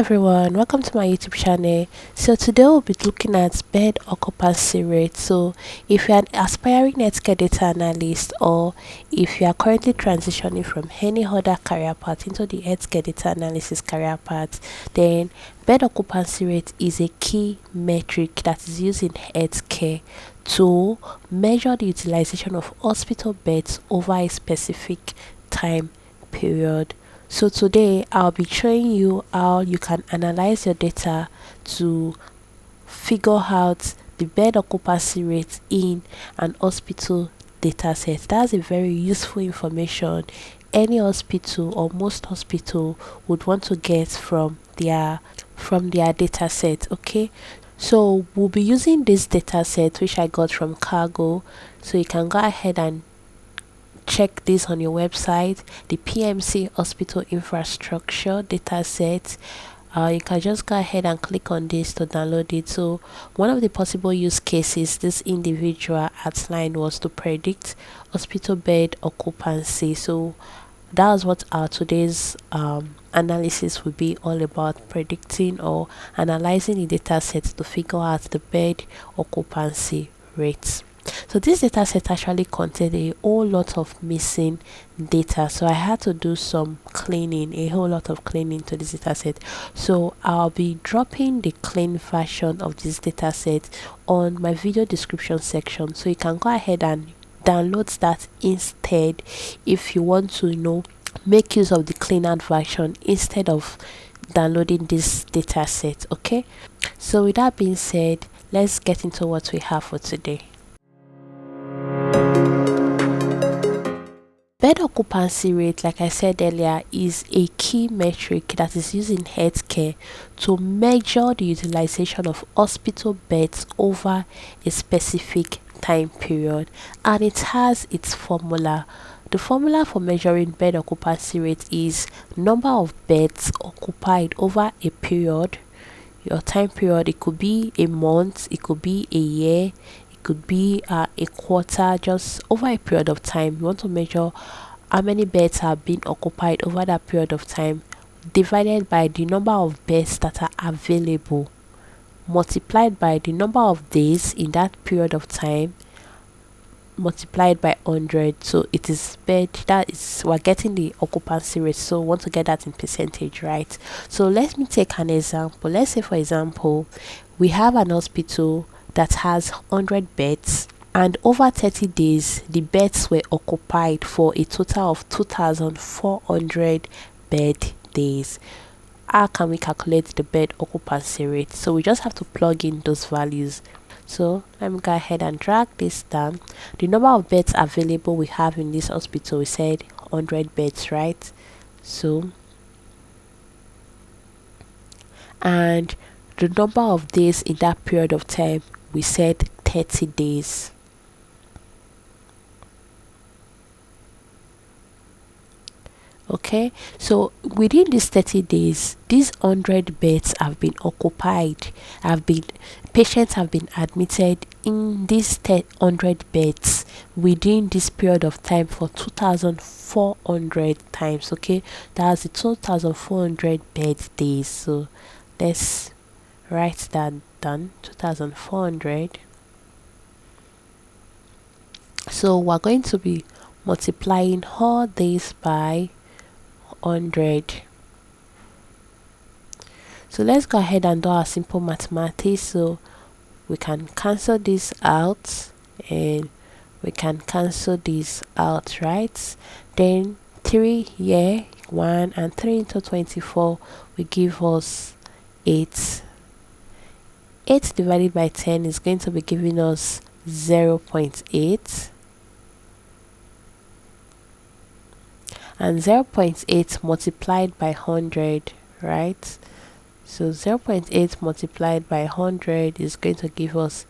everyone, welcome to my YouTube channel. So today we'll be looking at bed occupancy rate. So if you're an aspiring healthcare data analyst, or if you are currently transitioning from any other career path into the healthcare data analysis career path, then bed occupancy rate is a key metric that is used in healthcare to measure the utilization of hospital beds over a specific time period. So today I'll be showing you how you can analyze your data to figure out the bed occupancy rate in an hospital dataset. That's a very useful information any hospital or most hospital would want to get from their dataset. Okay, so we'll be using this dataset which I got from Cargo. So you can go ahead and check this on your website, the PMC Hospital Infrastructure dataset. You can just go ahead and click on this to download it. So one of the possible use cases this individual outlined was to predict hospital bed occupancy. So that's what our today's analysis will be all about: predicting or analyzing the dataset to figure out the bed occupancy rates. So this dataset actually contained a whole lot of missing data, so I had to do some cleaning, a whole lot of cleaning to this dataset. So I'll be dropping the clean version of this dataset on my video description section, so you can go ahead and download that instead if you want to make use of the cleaner version instead of downloading this dataset. Okay, so with that being said, let's get into what we have for today. Bed occupancy rate, like I said earlier, is a key metric that is used in healthcare to measure the utilization of hospital beds over a specific time period, and it has its formula. The formula for measuring bed occupancy rate is number of beds occupied over a period. Your time period, it could be a month, it could be a year, could be a quarter, just over a period of time. You want to measure how many beds have been occupied over that period of time, divided by the number of beds that are available, multiplied by the number of days in that period of time, multiplied by 100. So it is we're getting the occupancy rate, so we want to get that in percentage, right? So let me take an example. Let's say, for example, we have an hospital that has 100 beds, and over 30 days the beds were occupied for a total of 2,400 bed days. How can we calculate the bed occupancy rate? So we just have to plug in those values. So let me go ahead and drag this down. The number of beds available we have in this hospital, we said 100 beds, right? So, and the number of days in that period of time, we said 30 days. Okay, so within these 30 days, these 100 beds have been occupied, patients have been admitted in these 100 beds within this period of time for 2,400 times. Okay, that's the 2,400 bed days. So let's write that down, 2,400. So we're going to be multiplying all this by 100. So let's go ahead and do our simple mathematics. So we can cancel this out and we can cancel this out, right? Then 3 here, 1 and 3 into 24 will give us 8. 8 divided by 10 is going to be giving us 0.8, and 0.8 multiplied by 100, right? So 0.8 multiplied by 100 is going to give us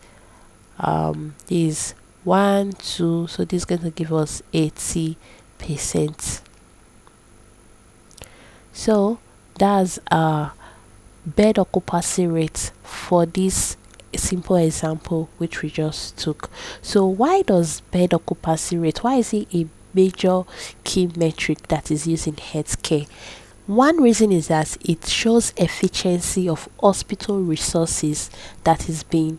is 1 2, so this is going to give us 80%. So that's bed occupancy rate for this simple example which we just took. So why does bed occupancy rate, why is it a major key metric that is used in healthcare? One reason is that it shows efficiency of hospital resources that is being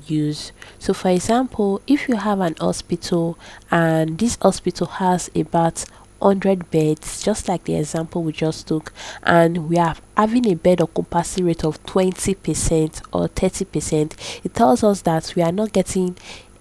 used. So for example, if you have an hospital and this hospital has about 100 beds, just like the example we just took, and we are having a bed occupancy rate of 20% or 30%, it tells us that we are not getting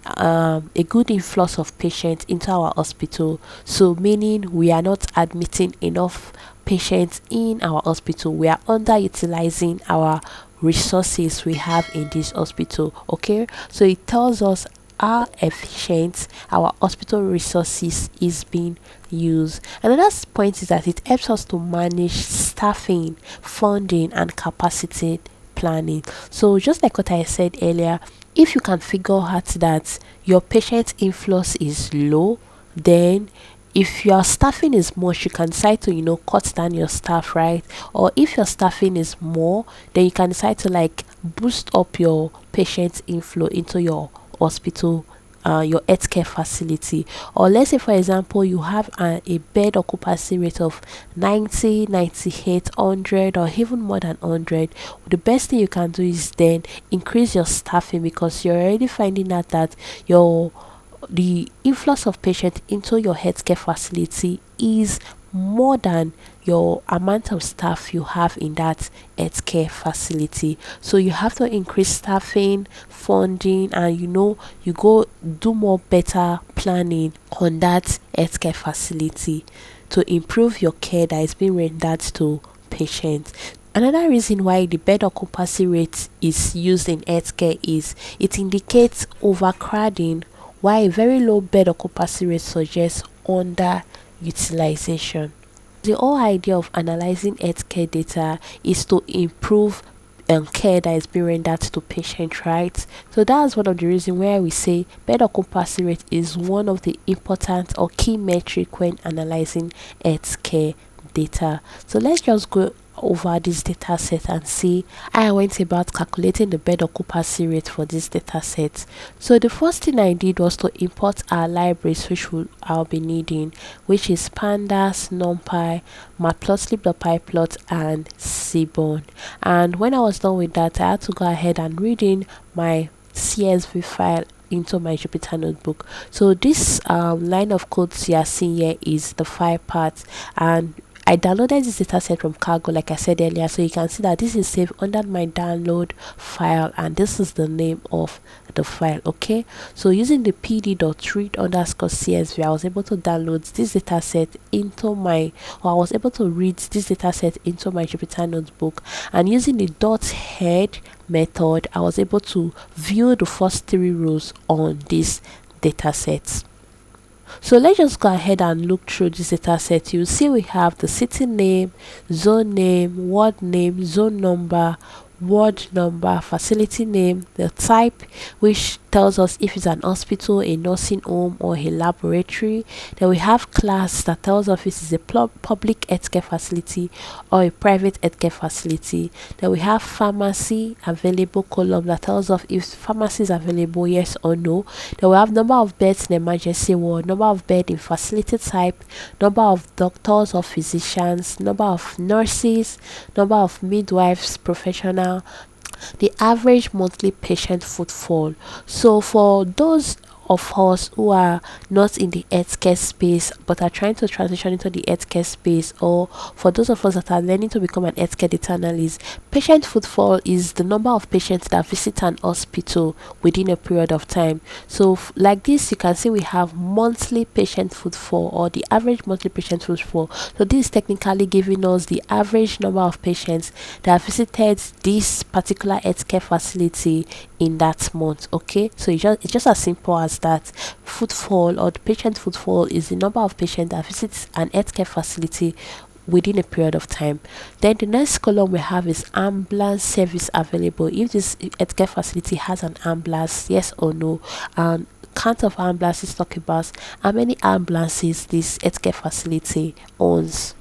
a good influx of patients into our hospital, so meaning we are not admitting enough patients in our hospital. We are underutilizing our resources we have in this hospital. Okay, so it tells us how efficient our hospital resources is being used. Another point is that it helps us to manage staffing, funding, and capacity planning. So just like what I said earlier, if you can figure out that your patient influx is low, then if your staffing is much, you can decide to cut down your staff, right? Or if your staffing is more, then you can decide to like boost up your patient inflow into your hospital, your healthcare facility. Or let's say for example you have a bed occupancy rate of 90, 98, 100, or even more than 100. The best thing you can do is then increase your staffing, because you're already finding out that your the influx of patients into your healthcare facility is more than your amount of staff you have in that healthcare facility. So you have to increase staffing, funding, and you go do more better planning on that healthcare facility to improve your care that is being rendered to patients. Another reason why the bed occupancy rate is used in healthcare is it indicates overcrowding, while a very low bed occupancy rate suggests underutilization. The whole idea of analyzing healthcare data is to improve care that is being rendered to patients, right? So that's one of the reasons where we say bed occupancy rate is one of the important or key metric when analyzing healthcare data. So let's just go over this data set and see how I went about calculating the bed occupancy rate for this data set. So the first thing I did was to import our libraries, which I'll be needing, which is pandas, numpy, matplotlib.pyplot, and seaborn. And when I was done with that, I had to go ahead and read in my CSV file into my Jupyter Notebook. So this line of codes you are seeing here is the file part, and I downloaded this dataset from Cargo, like I said earlier, so you can see that this is saved under my download file, and this is the name of the file. Okay, so using the pd.read_csv, I was able to download this dataset into my, or I was able to read this dataset into my Jupyter Notebook, and using the .head method, I was able to view the first 3 rows on this dataset. So let's just go ahead and look through this data set. You'll see we have the city name, zone name, ward name, zone number, ward number, facility name, the type, which tells us if it's an hospital, a nursing home, or a laboratory. Then we have class that tells us if it's a public healthcare facility or a private healthcare facility. Then we have pharmacy available column that tells us if pharmacy is available, yes or no. Then we have number of beds in emergency ward, number of bed in facility type, number of doctors or physicians, number of nurses, number of midwives professional, the average monthly patient footfall. So for those of us who are not in the healthcare space but are trying to transition into the healthcare space, or for those of us that are learning to become an healthcare data analyst, patient footfall is the number of patients that visit an hospital within a period of time. So like this, you can see we have monthly patient footfall, or the average monthly patient footfall. So this is technically giving us the average number of patients that visited this particular healthcare facility in that month. Okay, so it's just as simple as that. Footfall, or the patient footfall, is the number of patients that visits an healthcare facility within a period of time. Then the next column we have is ambulance service available. If this healthcare facility has an ambulance, yes or no. And count of ambulances talk about how many ambulances this healthcare facility owns.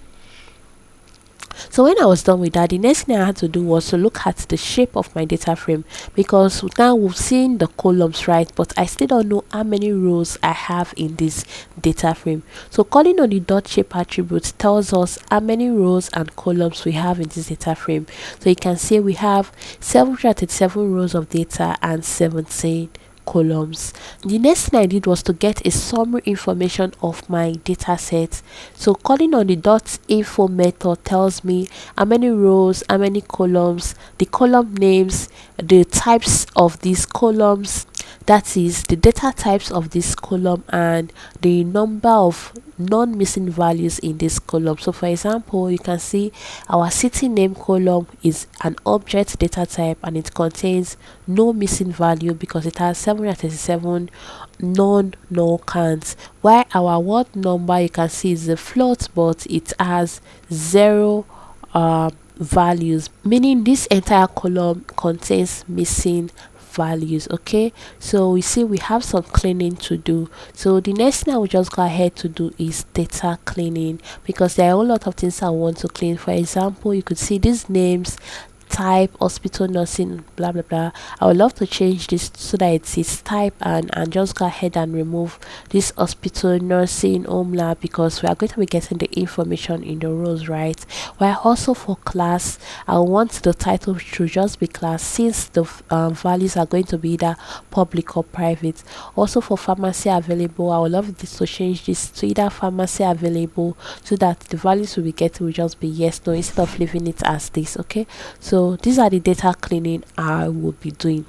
So when I was done with that, the next thing I had to do was to look at the shape of my data frame, because now we've seen the columns, right? But I still don't know how many rows I have in this data frame. So calling on the dot shape attribute tells us how many rows and columns we have in this data frame. So you can see we have 737 rows of data and 17 columns. The next thing I did was to get a summary information of my data set. So calling on the dot info method tells me how many rows, how many columns, the column names, the types of these columns, that is the data types of this column, and the number of non-missing values in this column. So for example, you can see our city name column is an object data type and it contains no missing value because it has 737 non-null counts, while our word number, you can see, is a float but it has 0 values, meaning this entire column contains missing values. Okay, so we see we have some cleaning to do. So the next thing I will just go ahead to do is data cleaning, because there are a whole lot of things I want to clean. For example, you could see these names, type, hospital, nursing, blah blah blah. I would love to change this so that it is type, and just go ahead and remove this hospital, nursing, home lab, because we are going to be getting the information in the rows, right? While also for class, I want the title to just be class, since the values are going to be either public or private. Also for pharmacy available, I would love this to change this to either pharmacy available, so that the values we will get will just be yes, no, instead of leaving it as this. Okay, so these are the data cleaning I will be doing.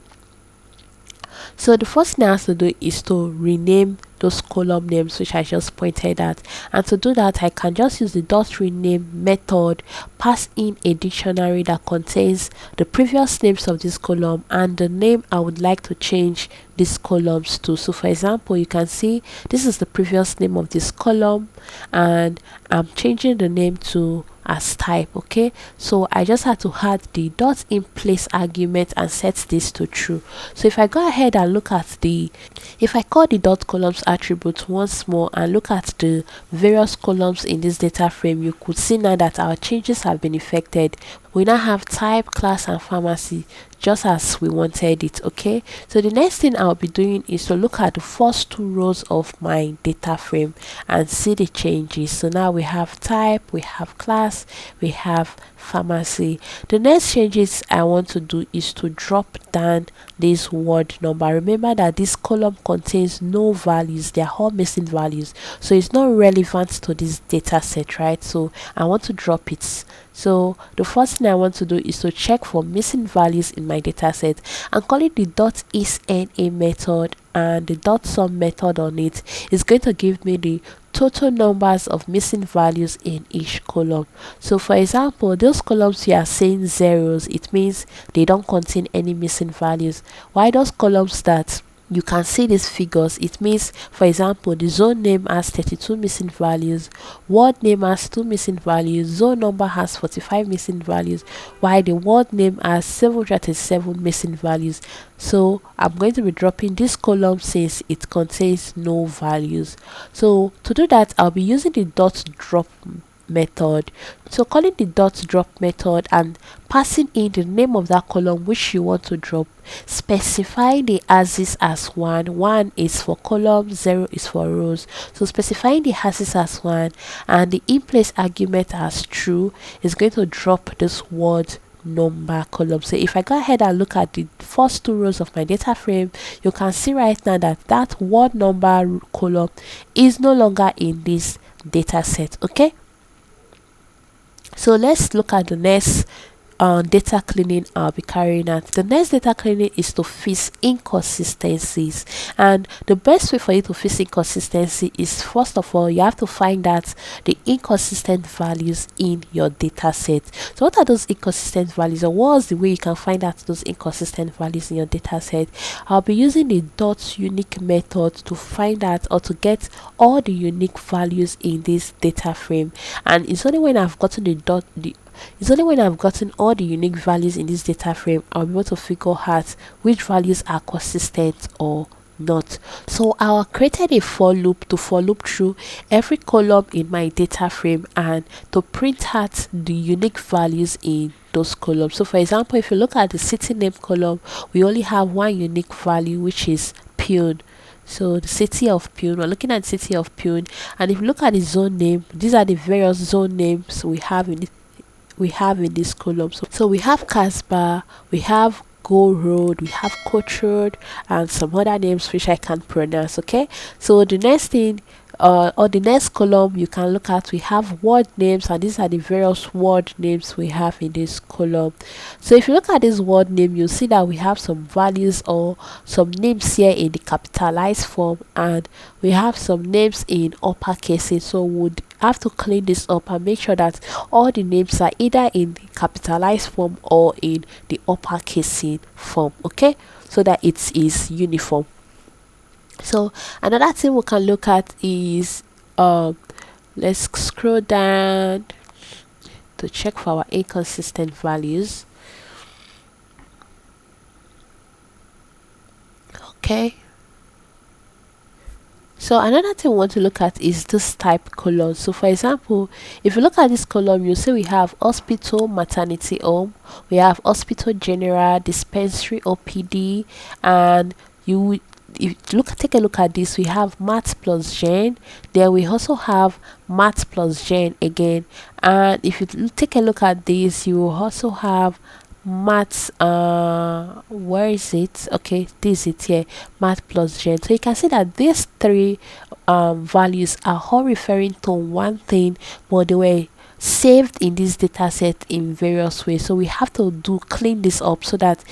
So the first thing I have to do is to rename those column names which I just pointed at, and to do that I can just use the dot rename method, pass in a dictionary that contains the previous names of this column and the name I would like to change these columns to. So for example, you can see this is the previous name of this column and I'm changing the name to as type. Okay, so I just had to add the dot in place argument and set this to true. So if I go ahead and look at if I call the dot columns attribute once more and look at the various columns in this data frame, you could see now that our changes have been effected. We now have type, class and pharmacy, just as we wanted it. Okay, so the next thing I'll be doing is to look at the first 2 rows of my data frame and see the changes. So now we have type, we have class, we have pharmacy. The next changes I want to do is to drop down this word number. Remember that this column contains no values, they are all missing values, so it's not relevant to this data set, right? So I want to drop it. So the first thing I want to do is to check for missing values in my data set and call it the dot isNA method, and the dot sum method on it is going to give me the total numbers of missing values in each column. So for example, those columns you are saying zeros, it means they don't contain any missing values, while those columns that you can see these figures, it means, for example, the zone name has 32 missing values, word name has 2 missing values, zone number has 45 missing values, while the word name has 737 missing values. So I'm going to be dropping this column since it contains no values. So to do that, I'll be using the dot drop method. So calling the dot drop method and passing in the name of that column which you want to drop, specifying the axis as 1 is for columns, 0 is for rows. So specifying the axis as 1 and the in place argument as true is going to drop this word number column. So if I go ahead and look at the first 2 rows of my data frame, you can see right now that that word number column is no longer in this data set. Okay, so let's look at the next data cleaning I'll be carrying out. The next data cleaning is to fix inconsistencies, and the best way for you to fix inconsistency is, first of all, you have to find out the inconsistent values in your data set. So what are those inconsistent values, or what's the way you can find out those inconsistent values in your data set? I'll be using the dot unique method to find out or to get all the unique values in this data frame, and it's only when I've gotten all the unique values in this data frame I'll be able to figure out which values are consistent or not. So I created a for loop to for loop through every column in my data frame and to print out the unique values in those columns. So for example, if you look at the city name column, we only have one unique value, which is Pune. So the city of Pune, we're looking at the city of Pune. And if you look at the zone name, these are the various zone names we have in this column. So we have Casbah, we have Go Road, we have Coach Road, and some other names which I can't pronounce. Okay, so the next thing, or the next column you can look at, we have word names, and these are the various word names we have in this column. So if you look at this word name, you'll see that we have some values or some names here in the capitalized form, and we have some names in uppercase. So would have to clean this up and make sure that all the names are either in the capitalized form or in the uppercase form, okay, so that it is uniform. So another thing we can look at is let's scroll down to check for our inconsistent values. Okay, so another thing we want to look at is this type column. So for example, if you look at this column, you see we have hospital, maternity home, we have hospital general, dispensary, OPD, and you take a look at this, we have math plus gen, then we also have math plus gen again, and if you take a look at this, you will also have maths, where is it? Okay, this is it here, math plus gen. So you can see that these three values are all referring to one thing, but they were saved in this data set in various ways. So we have to clean this up so that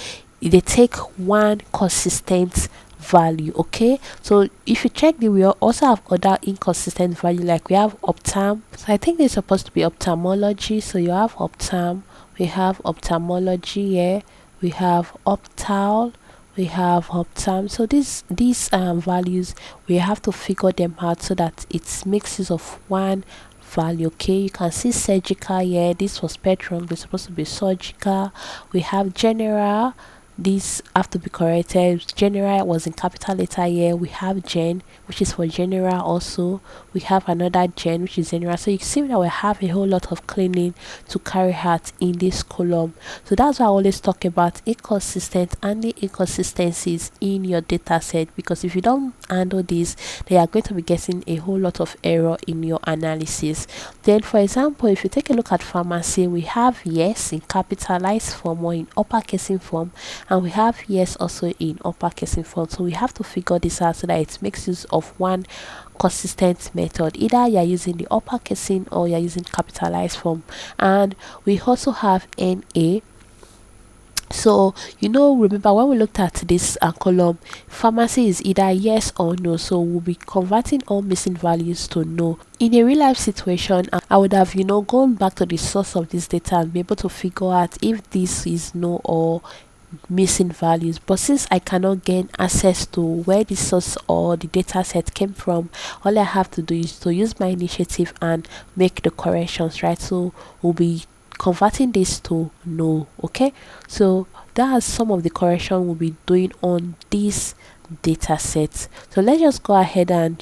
they take one consistent value. Okay, so if you check, we also have other inconsistent value, like we have optam. So I think they're supposed to be ophthalmology. So you have optam, we have ophthalmology here, we have optal, we have optam. So these values, we have to figure them out so that it makes use of one value. Okay, you can see surgical here, this was spectrum, they're supposed to be surgical. We have general, these have to be corrected. General was in capital letter here. We have gen, which is for general. Also we have another gen, which is general. So you see that we have a whole lot of cleaning to carry out in this column. So that's why I always talk about inconsistent and the inconsistencies in your data set, because if you don't handle this, they are going to be getting a whole lot of error in your analysis. Then for example, if you take a look at pharmacy, we have yes in capitalized form or in uppercase form, and we have yes also in uppercase form. So we have to figure this out so that it makes use of one consistent method, either you're using the uppercase or you're using capitalized form. And we also have NA. So remember when we looked at this column, pharmacy is either yes or no, so we'll be converting all missing values to no. In a real life situation, I would have gone back to the source of this data and be able to figure out if this is no or missing values. But since I cannot gain access to where the source or the data set came from, all I have to do is to use my initiative and make the corrections, right? So we'll be converting this to no. Okay, so that's some of the correction we'll be doing on this data set. So let's just go ahead and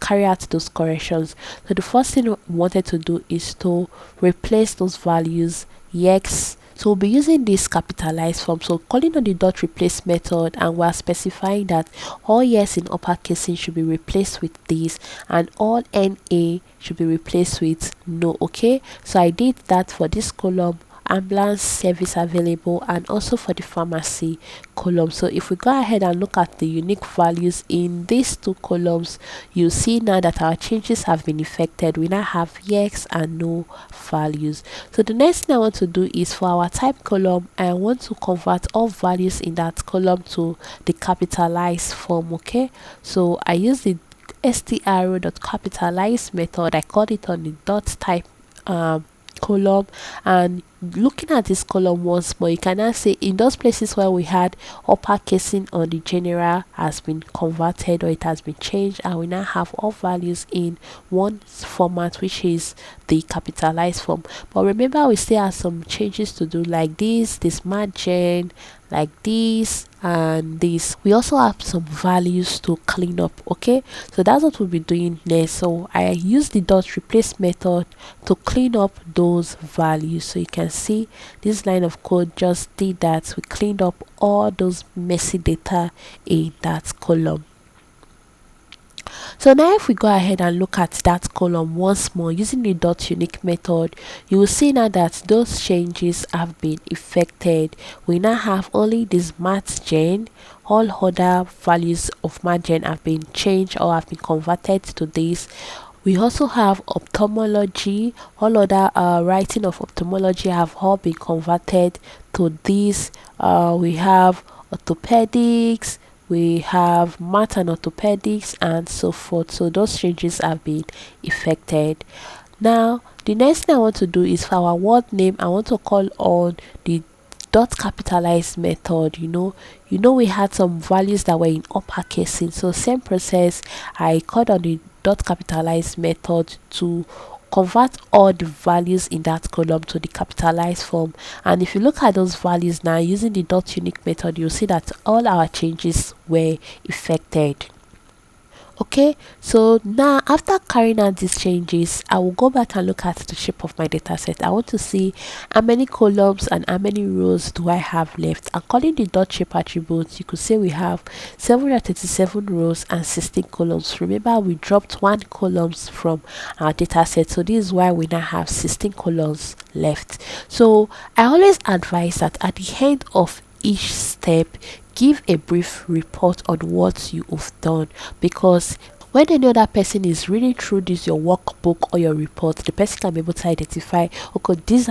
carry out those corrections. So the first thing we wanted to do is to replace those values yes. So we'll be using this capitalized form, so calling on the dot replace method, and we're specifying that all yes in uppercase should be replaced with this and all NA should be replaced with no. Okay, so I did that for this column, ambulance service available, and also for the pharmacy column. So if we go ahead and look at the unique values in these two columns, you see now that our changes have been effected. We now have yes and no values. So the next thing I want to do is for our type column, I want to convert all values in that column to the capitalized form. Okay, so I use the str.capitalize method. I called it on the dot type column, and looking at this column once more, you can now say in those places where we had uppercasing on the general has been converted or it has been changed, and we now have all values in one format, which is the capitalized form. But remember, we still have some changes to do, like this margin, like this and this. We also have some values to clean up. Okay, so that's what we'll be doing next. So I use the dot replace method to clean up those values. So you can see this line of code just did that. We cleaned up all those messy data in that column. So now if we go ahead and look at that column once more using the dot unique method, you will see now that those changes have been effected. We now have only this margin. All other values of margin have been changed or have been converted to this. We also have ophthalmology. All other writing of ophthalmology have all been converted to this. We have orthopedics, we have math and orthopedics, and so forth. So those changes have been effected. Now the next thing I want to do is for our word name, I want to call on the dot capitalize method. You know we had some values that were in uppercasing, so same process. I called on the dot capitalize method to convert all the values in that column to the capitalized form. And if you look at those values now using the dot unique method, you'll see that all our changes were effected. Okay, so now after carrying out these changes, I will go back and look at the shape of my data set. I want to see how many columns and how many rows do I have left. And calling the dot shape attribute, you could say we have 737 rows and 16 columns. Remember, we dropped 1 columns from our data set, so this is why we now have 16 columns left. So I always advise that at the end of each step, give a brief report on what you have done, because when any other person is reading through this your workbook or your report, the person can be able to identify, okay, these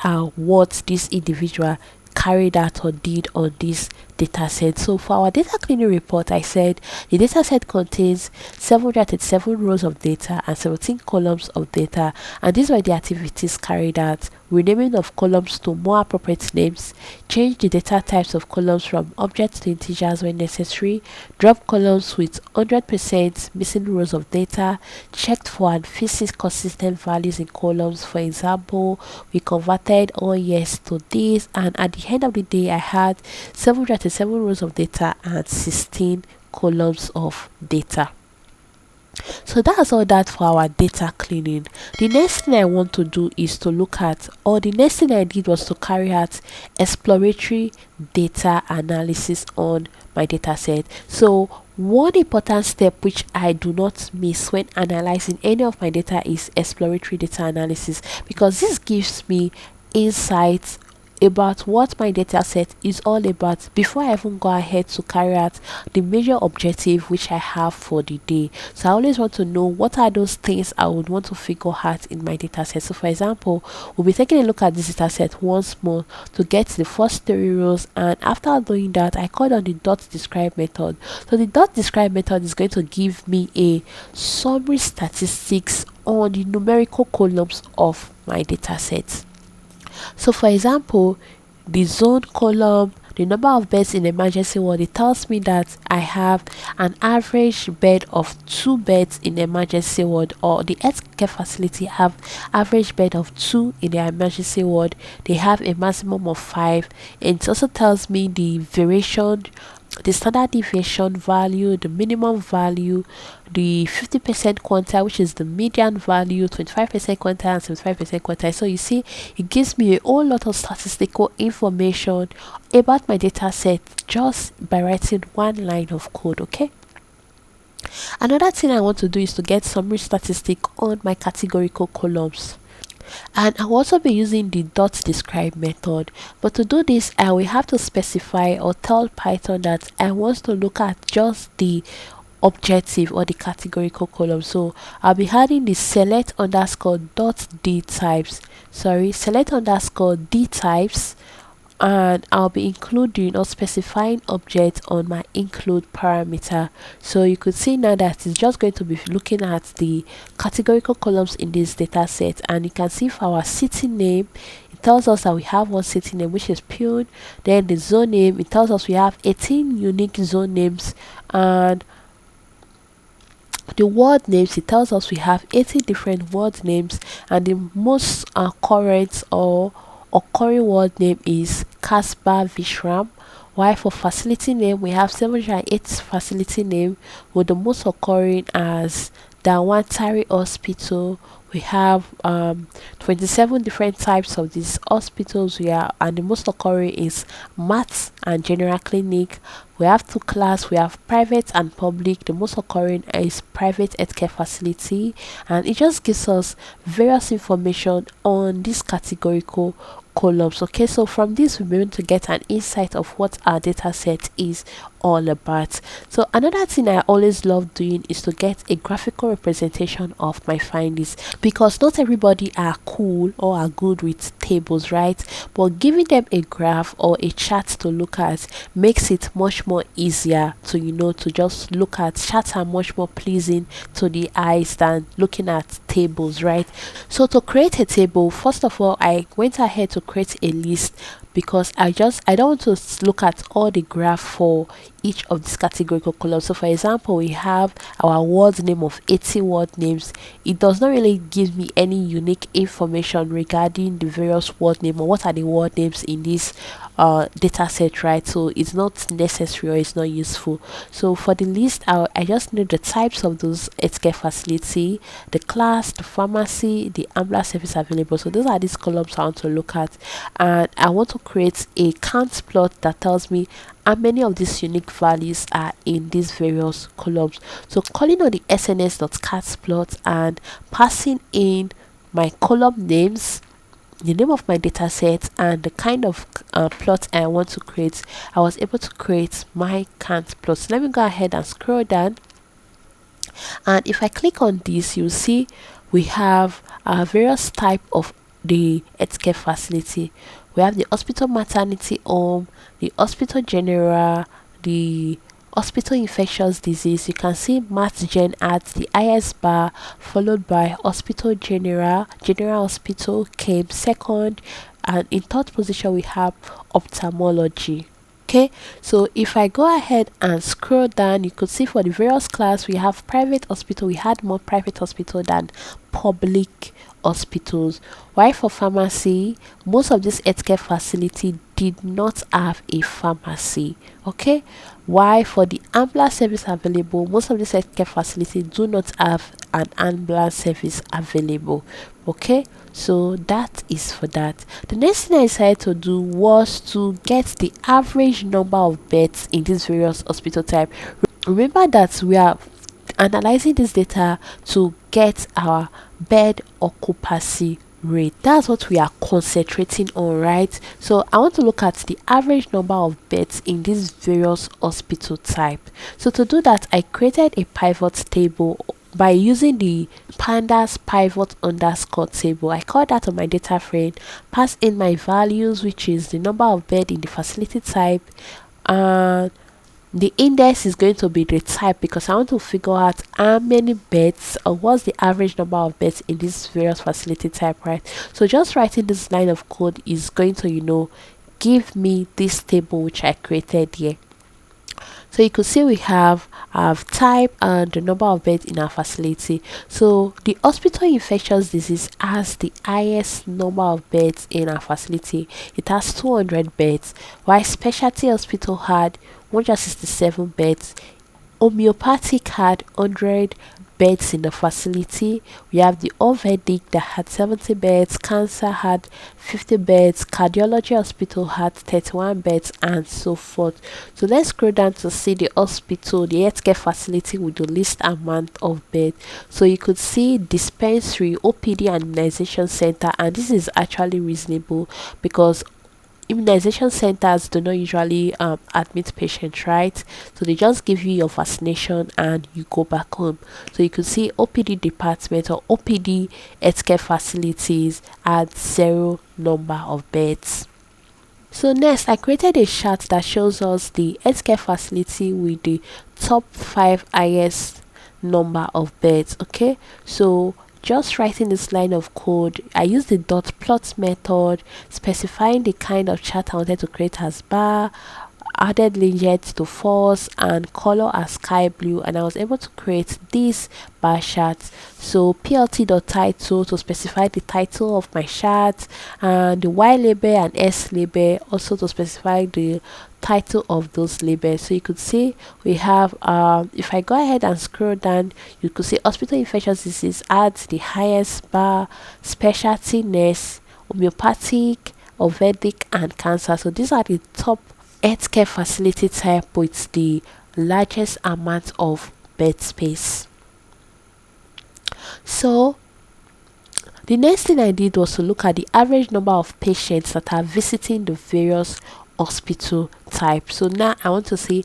are what this individual carried out or did on this data set. So for our data cleaning report, I said the data set contains 737 rows of data and 17 columns of data, and these were the activities carried out: renaming of columns to more appropriate names, change the data types of columns from objects to integers when necessary, drop columns with 100% missing rows of data, checked for and fixed consistent values in columns. For example, we converted all yes to this, and at the end of the day I had 737 rows of data and 16 columns of data. So that's all that for our data cleaning. The next thing I want to do is to look at, or the next thing I did was to carry out exploratory data analysis on my data set. So one important step which I do not miss when analyzing any of my data is exploratory data analysis, because this gives me insights about what my data set is all about before I even go ahead to carry out the major objective which I have for the day. So I always want to know what are those things I would want to figure out in my data set. So for example, we'll be taking a look at this data set once more to get the first 3 rows, and after doing that I called on the dot describe method. So the dot describe method is going to give me a summary statistics on the numerical columns of my data set. So for example, the zone column, the number of beds in emergency ward, it tells me that I have an average bed of 2 beds in emergency ward, or the healthcare facility have average bed of 2 in their emergency ward. They have a maximum of 5, and it also tells me the variation, the standard deviation value, the minimum value, the 50% quantile, which is the median value, 25% quantile, and 75% quantile. So you see, it gives me a whole lot of statistical information about my data set just by writing one line of code. Okay, another thing I want to do is to get summary statistic on my categorical columns, and I'll also be using the dot describe method. But to do this, I will have to specify or tell Python that I want to look at just the objective or the categorical column. So I'll be adding the select underscore dot d types, select underscore d types and I'll be including or specifying objects on my include parameter. So you could see now that it's just going to be looking at the categorical columns in this data set, and you can see for our city name, it tells us that we have one city name, which is Pune. Then the zone name, it tells us we have 18 unique zone names, and the word names, it tells us we have 80 different word names, and the most current or occurring word name is Kasba Vishram. While for facility name, we have 708 facility name, with the most occurring as Dawantari Hospital. We have 27 different types of these hospitals here, and the most occurring is Maths and General Clinic. We have two class, we have private and public. The most occurring is private healthcare facility, and it just gives us various information on this categorical columns. Okay, so from this we'll be able to get an insight of what our data set is all about. So another thing I always love doing is to get a graphical representation of my findings, because not everybody are cool or are good with tables, right? But giving them a graph or a chart to look at makes it much more easier to to just look at. Charts are much more pleasing to the eyes than looking at tables, right? So to create a table, first of all, I went ahead to create a list, because I don't want to look at all the graph for each of these categorical columns. So for example, we have our word name of 80 word names. It does not really give me any unique information regarding the various word name or what are the word names in this data set, right? So it's not necessary or it's not useful. So for the list, I just need the types of those healthcare facility, the class, the pharmacy, the ambulance service available. So those are these columns I want to look at, and I want to create a count plot that tells me how many of these unique values are in these various columns. So calling on the sns.cat plot and passing in my column names, the name of my data set, and the kind of plot I want to create, I was able to create my count plot. So let me go ahead and scroll down, and if I click on this, you'll see we have various type of the healthcare facility. We have the hospital maternity home, the hospital general, the hospital infectious disease. You can see Maths Gen at the highest bar, followed by hospital general hospital came second, and in third position we have ophthalmology. Okay, so if I go ahead and scroll down, you could see for the various class we have private hospital. We had more private hospital than public hospitals. While for pharmacy, most of this healthcare facility did not have a pharmacy. Okay, why for the ambulance service available, most of this healthcare facility do not have an ambulance service available. Okay, so that is for that. The next thing I decided to do was to get the average number of beds in these various hospital type. Remember that we are analyzing this data to get our bed occupancy rate. That's what we are concentrating on, right? So I want to look at the average number of beds in this various hospital type. So to do that, I created a pivot table by using the pandas pivot underscore table. I call that on my data frame, pass in my values, which is the number of bed in the facility type, and the index is going to be the type, because I want to figure out how many beds or what's the average number of beds in this various facility type, right? So just writing this line of code is going to give me this table which I created here. So you could see we have type and the number of beds in our facility. So the hospital infectious disease has the highest number of beds in our facility. It has 200 beds, while specialty hospital had 167 beds. Homeopathic had 100 beds in the facility. We have the orthopedic that had 70 beds, cancer had 50 beds, cardiology hospital had 31 beds, and so forth. So let's scroll down to see the hospital, the healthcare facility with the least amount of beds. So you could see dispensary, OPD, and immunization center, and this is actually reasonable because immunization centers do not usually admit patients, right? So they just give you your vaccination and you go back home. So you could see OPD department or OPD healthcare facilities at 0 number of beds. So next, I created a chart that shows us the healthcare facility with the top 5 highest number of beds. Okay, so just writing this line of code, I used the dot plot method, specifying the kind of chart I wanted to create as bar, added legend to false and color as sky blue, and I was able to create this bar chart. So plt.title to specify the title of my chart, and the y label and s label also to specify the title of those labels. So you could see we have if I go ahead and scroll down, you could see hospital infectious disease adds the highest bar, specialty nurse, homeopathic, orthopedic and cancer. So these are the top healthcare facility type with the largest amount of bed space. So the next thing I did was to look at the average number of patients that are visiting the various hospital types. So now I want to see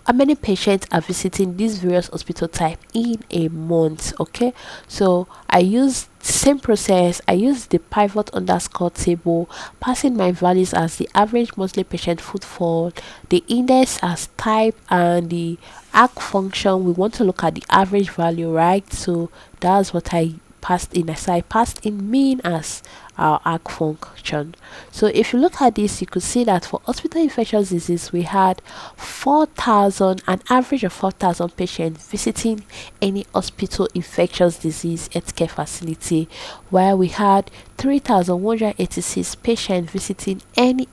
how many patients are visiting these various hospital type in a month. Okay, so I use same process. I use the pivot underscore table, passing my values as the average monthly patient footfall, the index as type, and the arc function. We want to look at the average value, right? So that's what I passed in. So I passed in mean as our arc function. So if you look at this, you could see that for hospital infectious disease we had 4,000, an average of 4,000 patients visiting any hospital infectious disease healthcare facility, while we had 3,186 patients visiting any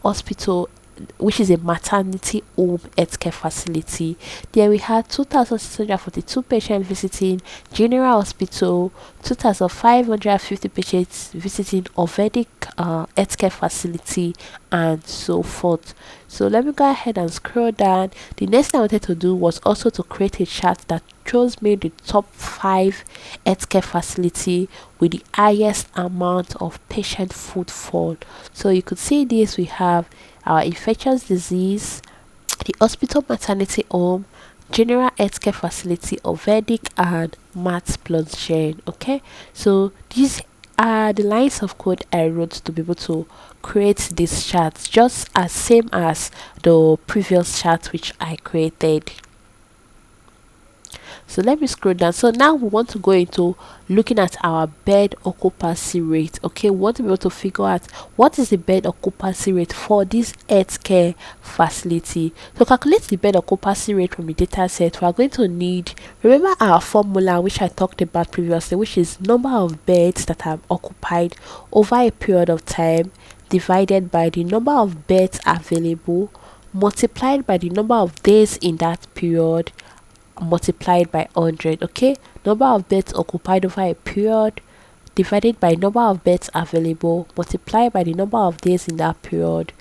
hospital which is a maternity home healthcare facility. There we had 2,642 patients visiting general hospital, 2,550 patients visiting orthopedic healthcare facility, and so forth. So let me go ahead and scroll down. The next thing I wanted to do was also to create a chart that shows me the top 5 healthcare facility with the highest amount of patient footfall. So you could see this. We have our infectious disease, the hospital maternity home, general healthcare facility, orthopedic, and maths plus gen. Okay, so these are the lines of code I wrote to be able to create this chart, just as same as the previous chart which I created. So let me scroll down. So now we want to go into looking at our bed occupancy rate. Okay, we want to be able to figure out what is the bed occupancy rate for this healthcare facility. To calculate the bed occupancy rate from the data set, we are going to need, remember our formula which I talked about previously, which is number of beds that are occupied over a period of time divided by the number of beds available multiplied by the number of days in that period multiplied by 100. Okay, number of beds occupied over a period divided by number of beds available multiplied by the number of days in that period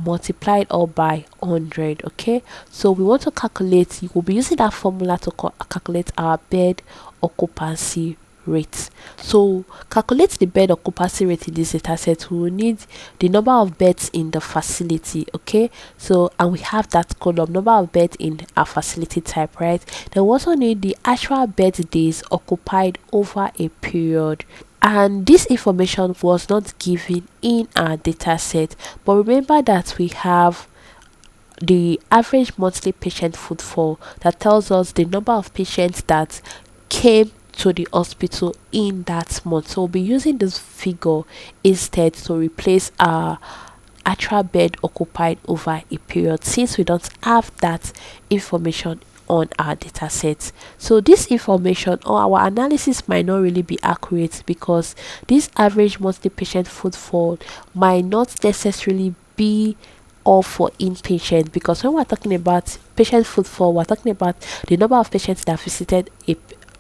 multiplied all by 100. Okay, so we want to calculate, you will be using that formula to calculate our bed occupancy rate. So calculate the bed occupancy rate in this data set. We will need the number of beds in the facility. Okay, so and we have that column number of beds in our facility type, right? Then we also need the actual bed days occupied over a period, and this information was not given in our data set, but remember that we have the average monthly patient footfall that tells us the number of patients that came to the hospital in that month. So we'll be using this figure instead to replace our actual bed occupied over a period, since we don't have that information on our data set. So this information or our analysis might not really be accurate, because this average monthly patient footfall might not necessarily be all for inpatient, because when we're talking about patient footfall, we're talking about the number of patients that visited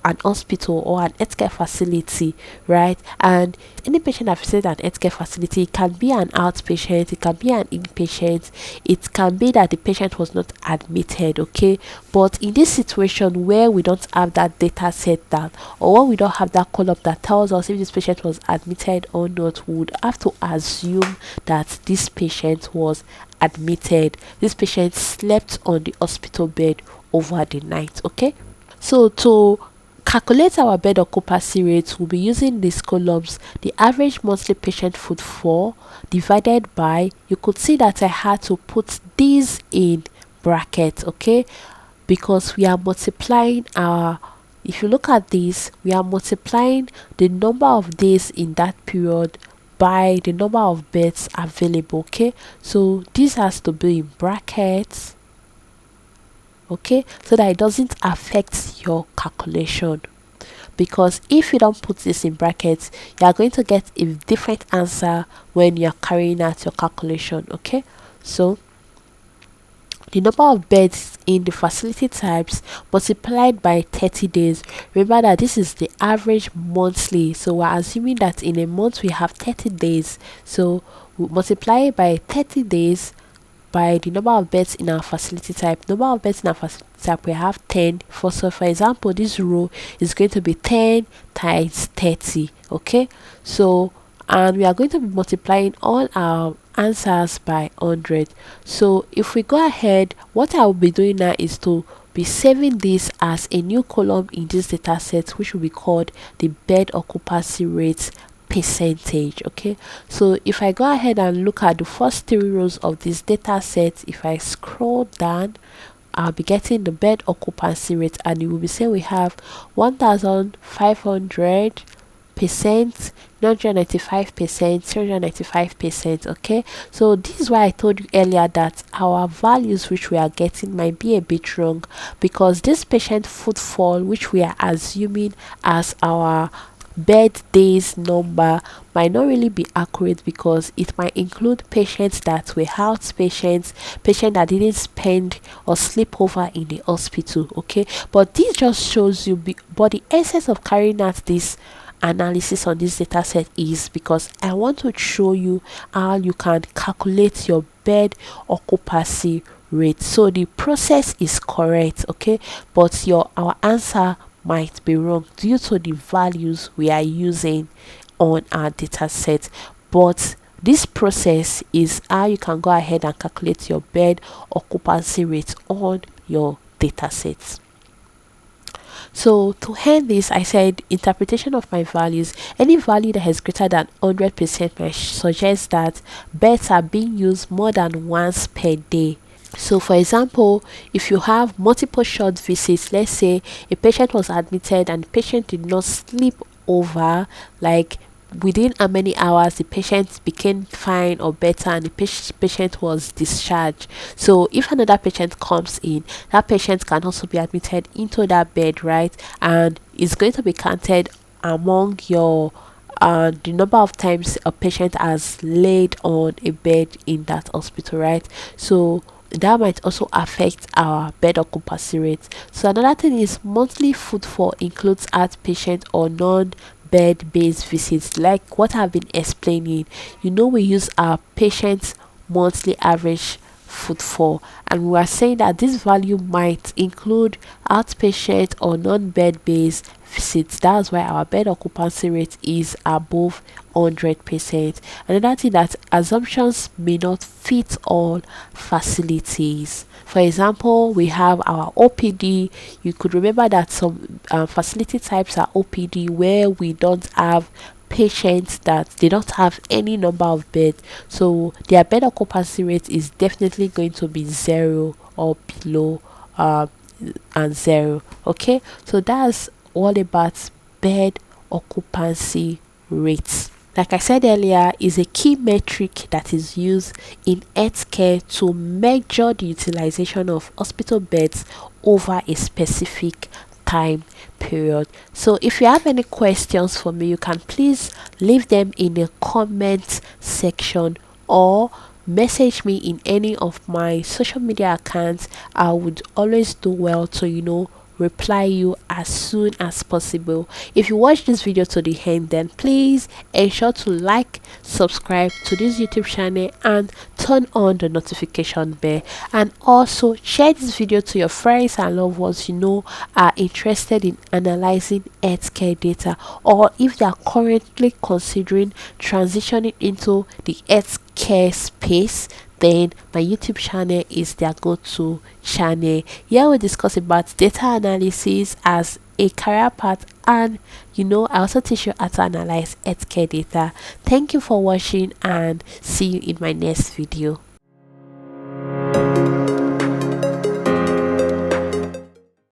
an hospital or an healthcare facility, right? And any patient that visited an healthcare facility, it can be an outpatient, it can be an inpatient, it can be that the patient was not admitted. Okay, but in this situation where we don't have that data set that, or when we don't have that column that tells us if this patient was admitted or not, we would have to assume that this patient was admitted, this patient slept on the hospital bed over the night. Okay, so to calculate our bed occupancy rate, we'll be using these columns: the average monthly patient footfall divided by, you could see that I had to put these in brackets, okay, because we are multiplying our, if you look at this, we are multiplying the number of days in that period by the number of beds available, okay. So this has to be in brackets, okay, so that it doesn't affect your calculation, because if you don't put this in brackets, you are going to get a different answer when you are carrying out your calculation, okay. So the number of beds in the facility types multiplied by 30 days. Remember that this is the average monthly, so we're assuming that in a month we have 30 days, so we multiply it by 30 days by the number of beds in our facility type. Number of beds in our facility type, we have 10. So for example, this row is going to be 10 times 30, okay. So and we are going to be multiplying all our answers by 100. So if we go ahead, what I will be doing now is to be saving this as a new column in this data set, which will be called the bed occupancy rate percentage, okay. So if I go ahead and look at the first 3 rows of this data set, if I scroll down, I'll be getting the bed occupancy rate, and it will be saying we have 1500%, 995%, 395%, okay. So this is why I told you earlier that our values which we are getting might be a bit wrong, because this patient footfall which we are assuming as our bed days number might not really be accurate, because it might include patients that were outpatients, patients that didn't spend or sleep over in the hospital, okay. But this just shows you, but the essence of carrying out this analysis on this data set is because I want to show you how you can calculate your bed occupancy rate. So the process is correct, okay, but our answer might be wrong due to the values we are using on our data set. But this process is how you can go ahead and calculate your bed occupancy rate on your data sets. So to end this, I said interpretation of my values. Any value that is greater than 100% might suggest that beds are being used more than once per day. So for example, if you have multiple short visits, let's say a patient was admitted and the patient did not sleep over, like within how many hours the patient became fine or better and the patient was discharged. So if another patient comes in, that patient can also be admitted into that bed, right, and it's going to be counted among your the number of times a patient has laid on a bed in that hospital, right. So that might also affect our bed occupancy rate. So another thing is monthly footfall includes outpatient or non-bed based visits, like what I've been explaining. We use our patient's monthly average footfall, and we are saying that this value might include outpatient or non-bed based visits. That's why our bed occupancy rate is above 100%. Another thing, that assumptions may not fit all facilities. For example, we have our OPD. You could remember that some facility types are OPD where we don't have patients, that they don't have any number of beds, so their bed occupancy rate is definitely going to be 0 or below and 0, okay. So that's all about bed occupancy rates. Like I said earlier, is a key metric that is used in healthcare to measure the utilization of hospital beds over a specific time period. So if you have any questions for me, you can please leave them in the comment section or message me in any of my social media accounts. I would always do well to reply you as soon as possible. If you watch this video to the end, then please ensure to like, subscribe to this YouTube channel and turn on the notification bell, and also share this video to your friends and loved ones are interested in analyzing healthcare data, or if they are currently considering transitioning into the healthcare space, then my YouTube channel is their go-to channel. Here we discuss about data analysis as a career path, and I also teach you how to analyze healthcare data. Thank you for watching, and see you in my next video.